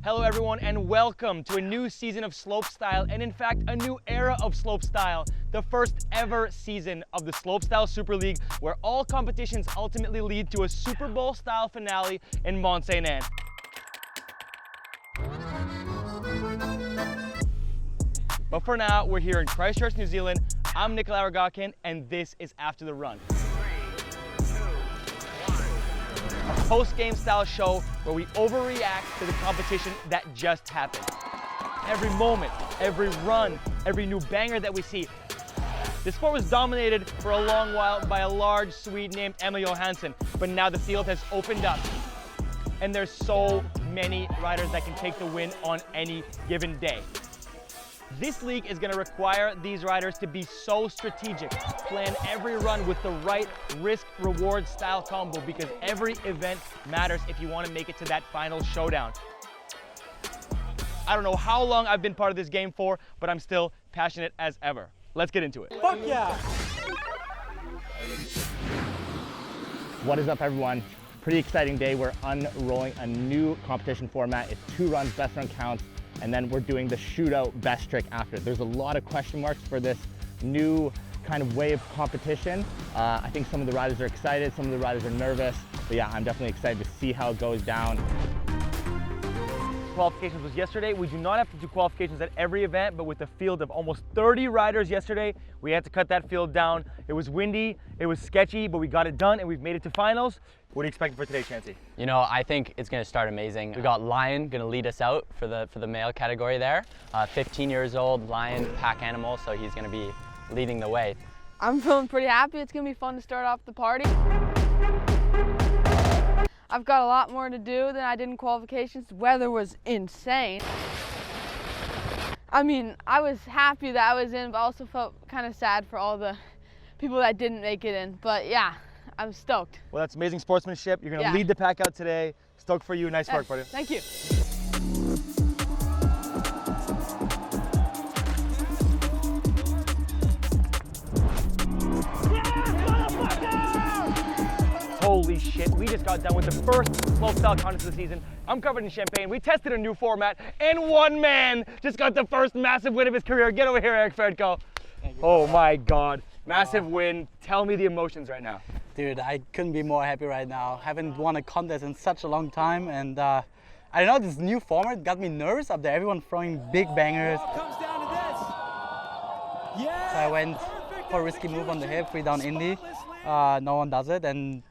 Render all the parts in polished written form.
Hello everyone and welcome to a new season of Slopestyle, and in fact a new era of Slopestyle, the first ever season of the Slopestyle Super League, where all competitions ultimately lead to a Super Bowl style finale in Mont Saint Anne. But for now, we're here in Christchurch, New Zealand. I'm Nicholi Rogatkin, and this is After the Run. A post-game style show where we overreact to the competition that just happened. Every moment, every run, every new banger that we see. The sport was dominated for a long while by a large Swede named Emma Johansson, but now the field has opened up. And there's so many riders that can take the win on any given day. This league is going to require these riders to be so strategic, plan every run with the right risk-reward style combo, because every event matters if you want to make it to that final showdown. I don't know how long I've been part of this game for, but I'm still passionate as ever. Let's get into it. Fuck yeah! What is up, everyone? Pretty exciting day. We're unrolling a new competition format. It's 2 runs, best run counts, and then we're doing the shootout best trick after. There's a lot of question marks for this new kind of way of competition. I think some of the riders are excited, some of the riders are nervous, but yeah, I'm definitely excited to see how it goes down. Qualifications was yesterday. We do not have to do qualifications at every event, but with a field of almost 30 riders yesterday, we had to cut that field down. It was windy, it was sketchy, but we got it done and we've made it to finals. What are you expecting for today, Chancey? You know, I think it's going to start amazing. We got Lion going to lead us out for the male category there. 15 years old, Lion, pack animal, so he's going to be leading the way. I'm feeling pretty happy. It's going to be fun to start off the party. I've got a lot more to do than I did in qualifications. The weather was insane. I mean, I was happy that I was in, but also felt kind of sad for all the people that didn't make it in. But yeah, I'm stoked. Well, that's amazing sportsmanship. You're going to lead the pack out today. Stoked for you. Nice work, buddy. Thank you. Holy shit, we just got done with the first slopestyle contest of the season. I'm covered in champagne. We tested a new format, and one man just got the first massive win of his career. Get over here, Eric Fredko. Oh my God, massive win. Tell me the emotions right now. Dude, I couldn't be more happy right now. Haven't won a contest in such a long time, and I don't know, this new format got me nervous up there. Everyone throwing big bangers. Comes down to this. Yeah. So I went for a risky move on the hip, 3 down Indy. No one does it, and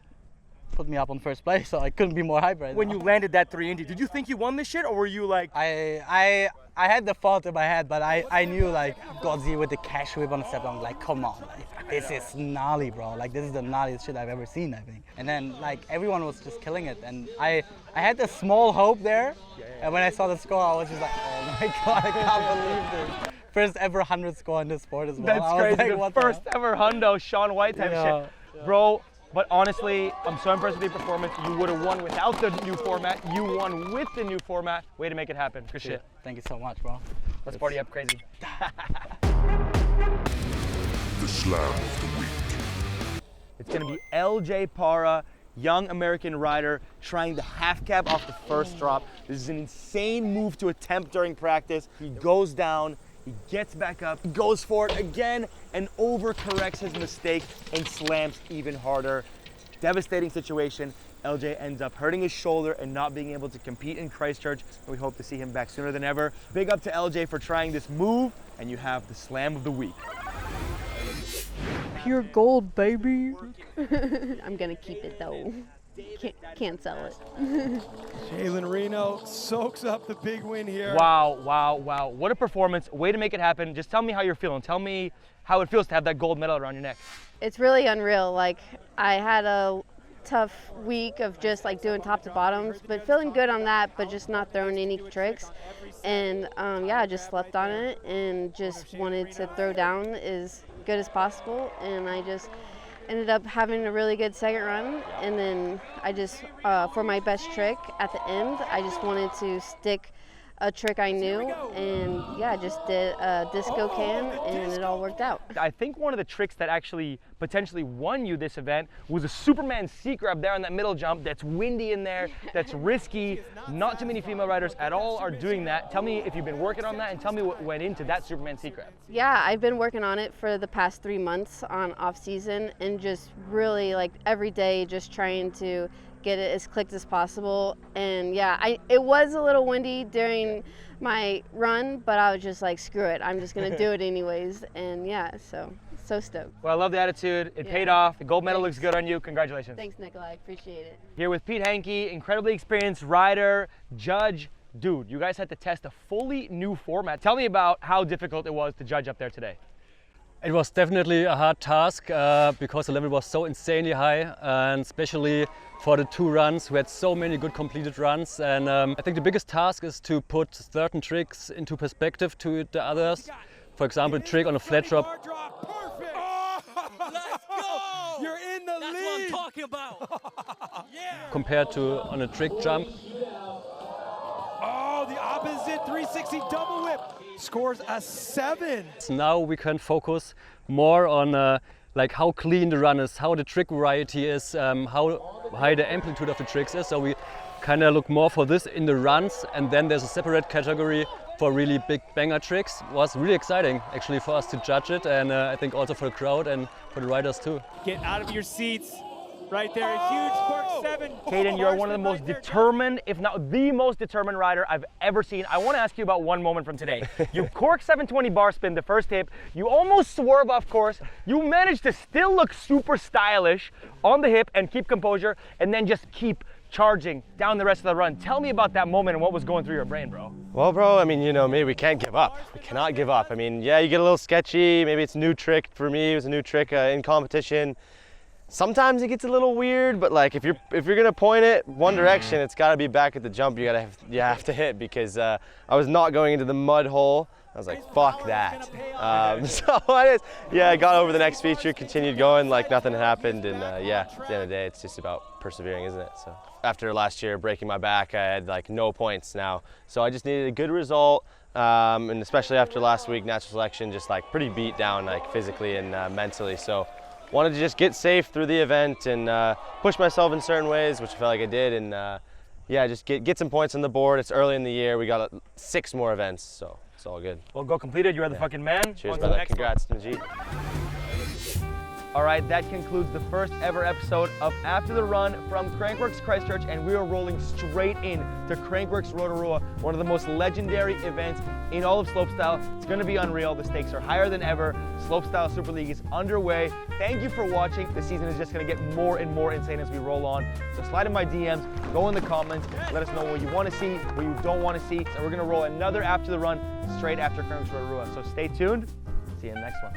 put me up on first place, so I couldn't be more hyped right now. When you landed that 3 Indy, did you think you won this shit, or were you like? I had the thought in my head, but I knew like Godzi with the cash whip on the step. I'm like, come on, like, this is gnarly, bro. Like, this is the gnarliest shit I've ever seen, I think. And then like everyone was just killing it, and I had this small hope there, and when I saw the score, I was just like, oh my God, I can't believe this. First ever 100 score in this sport as well. That's crazy. Like, the first ever hundo, Sean White type shit, bro. But honestly, I'm so impressed with your performance. You would have won without the new format. You won with the new format. Way to make it happen. Good shit. Thank you so much, bro. Let's party up crazy. The Slam of the Week. It's going to be LJ Para, young American rider, trying the half cab off the first drop. This is an insane move to attempt during practice. He goes down. He gets back up, goes for it again, and overcorrects his mistake and slams even harder. Devastating situation. LJ ends up hurting his shoulder and not being able to compete in Christchurch, and we hope to see him back sooner than ever. Big up to LJ for trying this move, and you have the Slam of the Week. Pure gold, baby. I'm gonna keep it though. Can't sell it. Jalen Reno soaks up the big win here. Wow, wow, wow. What a performance. Way to make it happen. Just tell me how you're feeling. Tell me how it feels to have that gold medal around your neck. It's really unreal. Like, I had a tough week of just like doing top to bottoms, but feeling good on that, but just not throwing any tricks. And yeah, I just slept on it and just wanted to throw down as good as possible. And I just ended up having a really good second run, and then I just, for my best trick at the end, I just wanted to stick a trick I knew, and yeah, just did a disco can, and it all worked out. I think one of the tricks that actually potentially won you this event was a Superman sea grab there on that middle jump. That's windy in there, that's risky. Not too many female riders at all are doing that. Tell me if you've been working on that, and tell me what went into that Superman sea grab. Yeah, I've been working on it for the past 3 months on off season, and just really like every day just trying to get it as clicked as possible. And yeah, it was a little windy during my run, but I was just like, screw it, I'm just gonna do it anyways. And yeah, so stoked. Well, I love the attitude. It paid off. The gold medal looks good on you. Congratulations. Thanks, Nicholi. Appreciate it. Here with Pete Hankey, incredibly experienced rider, judge. Dude, you guys had to test a fully new format. Tell me about how difficult it was to judge up there today. It was definitely a hard task because the level was so insanely high, and especially for the 2 runs, we had so many good completed runs. And I think the biggest task is to put certain tricks into perspective to the others. For example, a trick on a flat drop. Perfect. Oh, let's go. You're in the lead. That's what I'm talking about. Yeah. Compared to on a trick jump. Oh, the opposite 360 double whip. Scores a 7. So now we can focus more on like how clean the run is, how the trick variety is, how high the amplitude of the tricks is. So we kind of look more for this in the runs, and then there's a separate category for really big banger tricks. It was really exciting actually for us to judge it, and I think also for the crowd and for the riders too. Get out of your seats. Right there, a huge cork 7. Caden, you're one of the most determined, if not the most determined rider I've ever seen. I want to ask you about one moment from today. You cork 720 bar spin the first hip. You almost swerve off course. You managed to still look super stylish on the hip and keep composure, and then just keep charging down the rest of the run. Tell me about that moment and what was going through your brain, bro. Well, bro, I mean, you know me, we can't give up. We cannot give up. I mean, yeah, you get a little sketchy. Maybe it's a new trick for me. It was a new trick in competition. Sometimes it gets a little weird, but like if you're gonna point it one direction, it's got to be back at the jump. You have to hit, because I was not going into the mud hole. I was like, fuck that. So I got over the next feature, continued going like nothing happened, and yeah, at the end of the day, it's just about persevering, isn't it? So after last year breaking my back, I had like no points now, so I just needed a good result. And especially after last week, natural selection, just like pretty beat down, like physically and mentally. So wanted to just get safe through the event and push myself in certain ways, which I felt like I did, and yeah, just get some points on the board. It's early in the year. We got 6 more events, so it's all good. Well, go completed. You're the fucking man. Cheers, brother. Congrats, Najee. All right, that concludes the first ever episode of After the Run from Crankworx Christchurch, and we are rolling straight in to Crankworx Rotorua, one of the most legendary events in all of slopestyle. It's going to be unreal. The stakes are higher than ever. Slopestyle Super League is underway. Thank you for watching. The season is just going to get more and more insane as we roll on. So slide in my DMs, go in the comments, let us know what you want to see, what you don't want to see. So we're going to roll another After the Run straight after Crankworx Rotorua. So stay tuned. See you in the next one.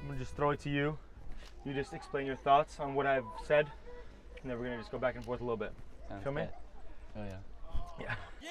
I'm gonna just throw it to you. You just explain your thoughts on what I've said, and then we're gonna just go back and forth a little bit. Sounds Feel me? good. Oh yeah. Yeah. Yeah.